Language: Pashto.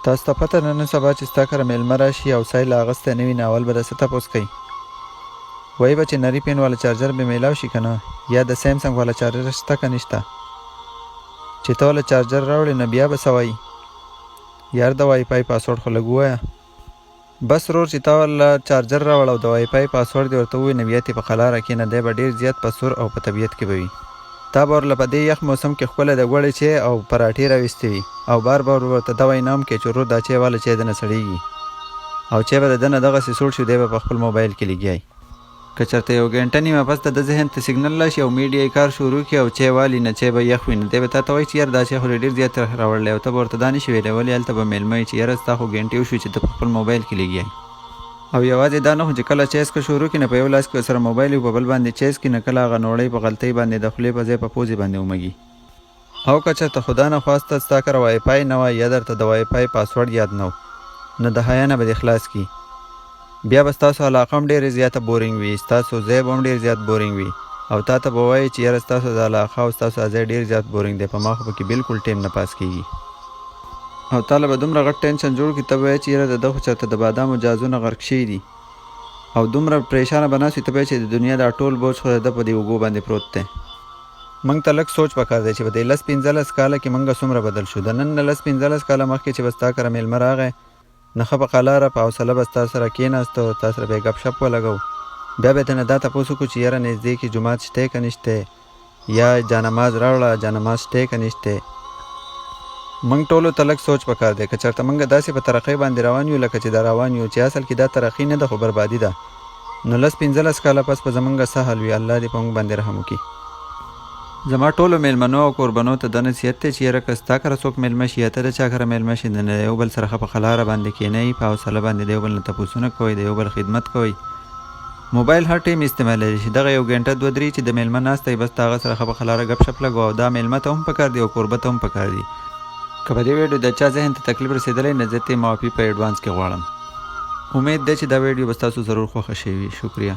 تاسو ته پته نن سبا چې ستا کره میلمه راشي او سایل اغوستی نه وي نو اول به د څه تپوس کوي وایي به چې نري پین والا چارجر به میلاو شي که نه یا د سیمسنګ والا چارجر شته که نشته چې ته والا چارجر راوړې نو بیا به څه وایي یار د وای فای پاسورډ خو لږ ووایه بس ورور چې تا والا چارجر راوړ او د وای فای پاسورډ دې ورته ووایي نو بیا ترې په قلاره کښېنه دی به ډېر زیات په سور او په طبیعت کې به وي تا به ورله په دې یخ موسم کې ښکلی د غوړې چای او پراټې راویستې وي او بار بار ورته دا وینا هم کې چې ورور دا چای والا چای دنه سړېږي او چای به د ده نه دغسې سوړ شي دی به په خپل موبایل کې لګیایي که چېرته یو ګنټه نیمه پس د ده ذهن ته سیګنل راشي او میډیا یې کار شروع کړي او چای والي نه چای به یخ وي نو دی به تا ته وایي چې یار دا چای خو ډېر زیات راوړلی او ته به ورته دا نشي ویلی ولې هلته به میلمه وي چې یاره ستا خو ګنټې وشوي چې ته په خپل موبایل کې لګیایي او یوازې دا نه خو چې کله چای څښه شروع کړي نه په یو لاس کې ورسره موبایل وي په بل باندې چای څښي نه کله هغه نوړۍ په غلطۍ باندې د خولې په ځای په پوزې باندې ومږي او که چېرته خدا نه خواسته ستا کره وای فای نه وای یا درته د وای فای پاسورډ یاد نه و نو د حیا نه به دې خلاص کړي بیا به ستاسو علاقه هم ډېرې زیاته بورینګ وي ستاسو ځای به هم ډېر زیات بورینګ وي او تا ته به وایي چې یاره ستاسو د علاقه او ستاسو ځای ډېر زیات بورینګ دی په ما خو پکې بلکل ټیم نه پاس کېږي او تاله به دومره غټ ټینشن جوړ کړي ته به وایې چې یاره د ده خو چېرته د بادامو جازونه غرق شوي دي او دومره پریشانه به ناست وي ته به چې د دنیا دا ټول بوج خو د ده په دې اوږو باندې پروت دی موږ ته لږ سوچ پکار دی چې په دې 10-15 کاله کې موږ څومره بدل شو د نن نه 10-15 کاله مخکې چې به ستا کره میلمه راغی نه ښه په قلاره په حوصله به ستا سره کېناست او تا سره به یې ګپ شپ ولګو بیا به یې ترنه دا تپوس وکړو چې یاره نږدې کې جومات شتی که نشتی یا جانماز راوړه جانماز شتی که نشتی موږ ټولو ته لږ سوچ پکار دی که چېرته موږ داسې په ترقۍ باندې روان یو لکه چې دا روان یو چې اصل کې دا ترقي نه ده خو بربادي ده نو 10-15 کاله پس به زموږ څه حل وي الله دې په موږ باندې رحم وکړي زما ټولو میلمنو او قربانو ته دا نصیحت دی چې یاره که ستا کره څوک میلمه شي یا ته د چا کره میلمه شي د یو بل سره ښه په قلاره باندې کښېنئ په حوصله باندې د یو بل نه تپوسونه کوئ د یو بل خدمت کوئ موبایل هر ټیم استعمالولی شي دغه یو ګنټه 2-3 چې د میلمه ناسته وي بس د هغه سره ښه په قلاره ګپ شپ لګو او دا میلمه ته هم پکار دی او کوربه ته هم پکار دي که په دې ویډیو د چا ذهن ته تکلیف رسېدلی نه زه ترې معافي په ایډوانس کې غواړم امید دی چې دا ویډیو به ستاسو ضرور خوښه شوي وي شکریه